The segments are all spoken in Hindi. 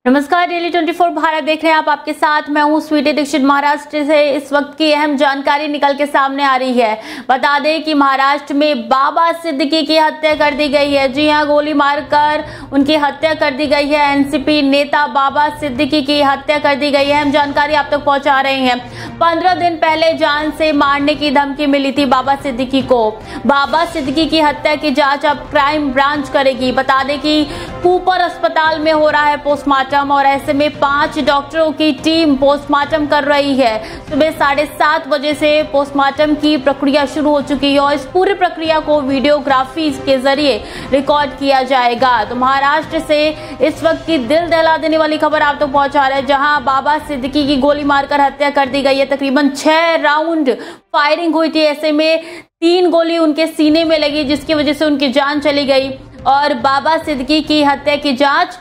नमस्कार, डेली 24 भारत देख रहे हैं आप। आपके साथ मैं हूं स्वीटी दीक्षित। महाराष्ट्र से इस वक्त की अहम जानकारी निकल के सामने आ रही है। बता दें कि महाराष्ट्र में बाबा सिद्दीकी की हत्या कर दी गई है। जी हां, गोली मारकर उनकी हत्या कर दी गई है। एनसीपी नेता बाबा सिद्दीकी की हत्या कर दी गई है। अहम जानकारी आप तक पहुंचा रहे हैं। 15 दिन पहले जान से मारने की धमकी मिली थी बाबा सिद्दीकी को। बाबा सिद्दीकी की हत्या की जांच अब क्राइम ब्रांच करेगी। बता दें कि कूपर अस्पताल में हो रहा है पोस्टमार्टम और ऐसे में 5 डॉक्टरों की टीम पोस्टमार्टम कर रही है। सुबह 7:30 बजे से पोस्टमार्टम की प्रक्रिया शुरू हो चुकी है और इस पूरी प्रक्रिया को वीडियोग्राफी के जरिए रिकॉर्ड किया जाएगा। तो महाराष्ट्र से इस वक्त की दिल दहला देने वाली खबर आप तक पहुंचा रहे हैं, जहां बाबा सिद्दीकी की गोली मारकर हत्या कर दी गई है। तकरीबन 6 राउंड फायरिंग हुई थी। ऐसे में 3 गोली उनके सीने में लगी, जिसकी वजह से उनकी जान चली गई। और बाबा सिद्दीकी की हत्या की जांच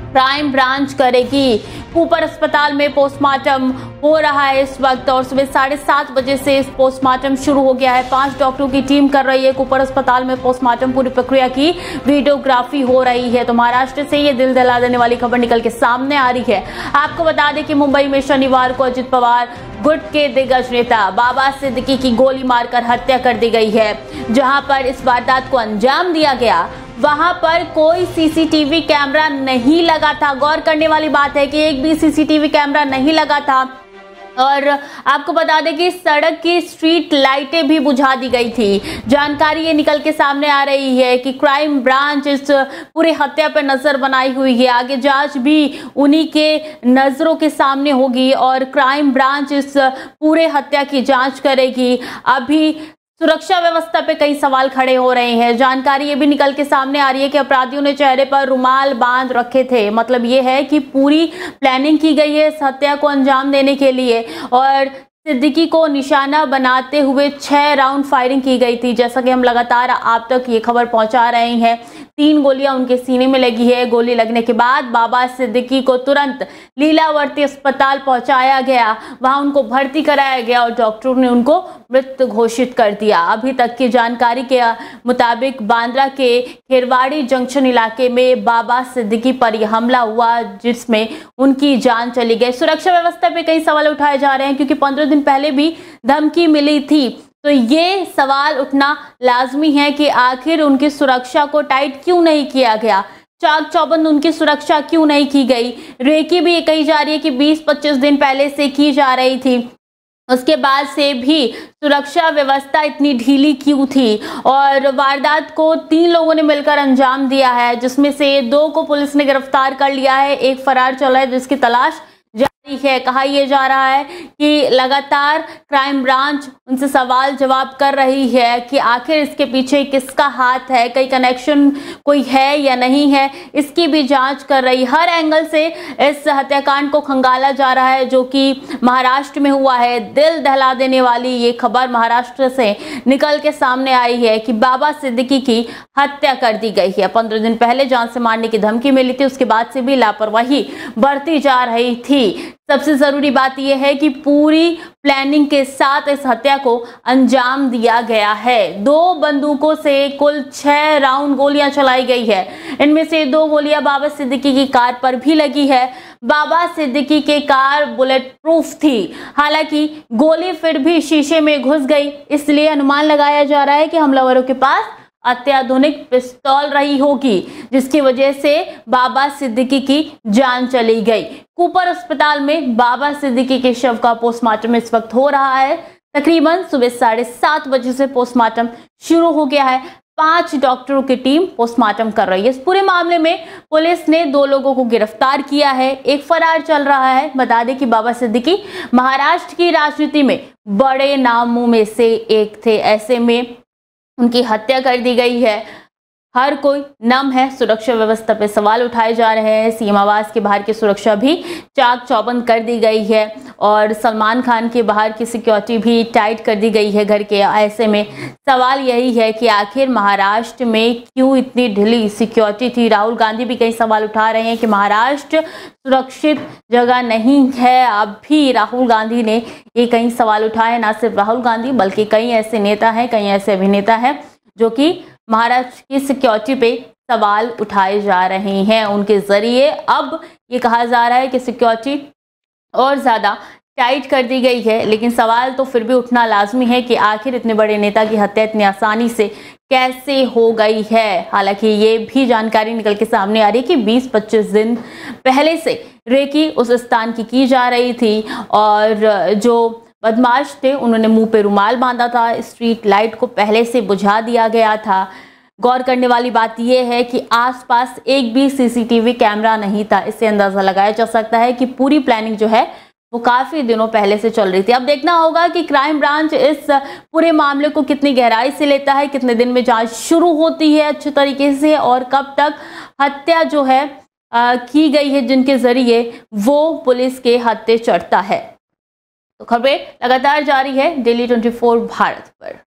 क्राइम ब्रांच करेगी। कूपर अस्पताल में पोस्टमार्टम हो रहा है इस वक्त और सुबह 7:30 बजे से इस पोस्टमार्टम शुरू हो गया है। 5 डॉक्टरों की टीम कर रही है कूपर अस्पताल में पोस्टमार्टम। पूरी प्रक्रिया की वीडियोग्राफी हो रही है। तो महाराष्ट्र से ये दिल दहला देने वाली खबर निकल के सामने आ रही है। आपको बता दें कि मुंबई में शनिवार को अजित पवार गुट के दिग्गज नेता बाबा सिद्दीकी की गोली मारकर हत्या कर दी गई है। जहां पर इस वारदात को अंजाम दिया गया, वहां पर कोई सीसीटीवी कैमरा नहीं लगा था। गौर करने वाली बात है कि एक भी सीसीटीवी कैमरा नहीं लगा था। और आपको बता दें कि सड़क की स्ट्रीट लाइटें भी बुझा दी गई थी। जानकारी ये निकल के सामने आ रही है कि क्राइम ब्रांच इस पूरी हत्या पर नजर बनाई हुई है। आगे जांच भी उन्हीं के नजरों के सामने होगी और क्राइम ब्रांच इस पूरे हत्या की जांच करेगी। अभी सुरक्षा व्यवस्था पे कई सवाल खड़े हो रहे हैं। जानकारी ये भी निकल के सामने आ रही है कि अपराधियों ने चेहरे पर रुमाल बांध रखे थे। मतलब ये है कि पूरी प्लानिंग की गई है इस हत्या को अंजाम देने के लिए और सिद्दीकी को निशाना बनाते हुए 6 राउंड फायरिंग की गई थी। जैसा कि हम लगातार आप तक ये खबर पहुंचा रहे हैं। 3 गोलियां उनके सीने में लगी है। गोली लगने के बाद बाबा सिद्दीकी को तुरंत लीलावती अस्पताल पहुंचाया गया। वहां उनको भर्ती कराया गया और डॉक्टरों ने उनको मृत घोषित कर दिया। अभी तक की जानकारी के मुताबिक बांद्रा के खेरवाड़ी जंक्शन इलाके में बाबा सिद्दीकी पर यह हमला हुआ, जिसमें उनकी जान चली गई। सुरक्षा व्यवस्था पे कई सवाल उठाए जा रहे हैं क्योंकि 15 दिन पहले भी धमकी मिली थी। तो ये सवाल उठना लाजमी है कि आखिर उनकी सुरक्षा को टाइट क्यों नहीं किया गया, चाक चौबंद उनकी सुरक्षा क्यों नहीं की गई। रेकी भी ये कही जा रही है कि 20-25 दिन पहले से की जा रही थी, उसके बाद से भी सुरक्षा व्यवस्था इतनी ढीली क्यों थी। और वारदात को 3 लोगों ने मिलकर अंजाम दिया है, जिसमें से 2 को पुलिस ने गिरफ्तार कर लिया है। एक फरार चला है, जिसकी तलाश जारी है। कहा यह जा रहा है कि लगातार क्राइम ब्रांच उनसे सवाल जवाब कर रही है कि आखिर इसके पीछे किसका हाथ है, कई कनेक्शन कोई है या नहीं है, इसकी भी जांच कर रही। हर एंगल से इस हत्याकांड को खंगाला जा रहा है, जो कि महाराष्ट्र में हुआ है। दिल दहला देने वाली ये खबर महाराष्ट्र से निकल के सामने आई है कि बाबा सिद्दीकी की हत्या कर दी गई है। 15 दिन पहले जान से मारने की धमकी मिली थी, उसके बाद से भी लापरवाही बरती जा रही थी। सबसे जरूरी बात यह है कि पूरी प्लानिंग के साथ इस हत्या को अंजाम दिया गया है। 2 बंदूकों से कुल 6 राउंड गोलियां चलाई गई है। इनमें से 2 गोलियां बाबा सिद्दीकी की कार पर भी लगी है। बाबा सिद्दीकी के कार बुलेट प्रूफ थी, हालांकि गोली फिर भी शीशे में घुस गई। इसलिए अनुमान लगाया जा रहा है कि हमलावरों के पास अत्याधुनिक पिस्तौल रही होगी, जिसकी वजह से बाबा सिद्दीकी की जान चली गई। कूपर अस्पताल में बाबा सिद्दीकी के शव का पोस्टमार्टम इस वक्त हो रहा है। तकरीबन सुबह 7:30 बजे से पोस्टमार्टम शुरू हो गया है। 5 डॉक्टरों की टीम पोस्टमार्टम कर रही है। इस पूरे मामले में पुलिस ने 2 लोगों को गिरफ्तार किया है, एक फरार चल रहा है। बता दें कि बाबा सिद्दीकी महाराष्ट्र की राजनीति में बड़े नामों में से एक थे। ऐसे में उनकी हत्या कर दी गई है। हर कोई नम है। सुरक्षा व्यवस्था पे सवाल उठाए जा रहे हैं। सीएम आवास के बाहर की सुरक्षा भी चाक चौबंद कर दी गई है और सलमान खान के बाहर की सिक्योरिटी भी टाइट कर दी गई है घर के। ऐसे में सवाल यही है कि आखिर महाराष्ट्र में क्यों इतनी ढीली सिक्योरिटी थी। राहुल गांधी भी कई सवाल उठा रहे हैं कि महाराष्ट्र सुरक्षित जगह नहीं है। अब भी राहुल गांधी ने ये कई सवाल उठाए। ना सिर्फ राहुल गांधी बल्कि कई ऐसे नेता हैं, कई ऐसे अभिनेता हैं जो कि महाराष्ट्र की सिक्योरिटी पे सवाल उठाए जा रहे हैं। उनके जरिए अब ये कहा जा रहा है कि सिक्योरिटी और ज़्यादा टाइट कर दी गई है, लेकिन सवाल तो फिर भी उठना लाजमी है कि आखिर इतने बड़े नेता की हत्या इतनी आसानी से कैसे हो गई है। हालांकि ये भी जानकारी निकल के सामने आ रही है कि 20-25 दिन पहले से रेकी उस स्थान की जा रही थी और जो बदमाश थे उन्होंने मुंह पे रुमाल बांधा था, स्ट्रीट लाइट को पहले से बुझा दिया गया था। गौर करने वाली बात यह है कि आसपास एक भी सीसीटीवी कैमरा नहीं था। इससे अंदाजा लगाया जा सकता है कि पूरी प्लानिंग जो है वो काफी दिनों पहले से चल रही थी। अब देखना होगा कि क्राइम ब्रांच इस पूरे मामले को कितनी गहराई से लेता है, कितने दिन में जांच शुरू होती है अच्छे तरीके से, और कब तक हत्या जो है की गई है जिनके जरिए वो पुलिस के हत्थे चढ़ता है। तो खबरें लगातार जारी है डेली 24 भारत पर।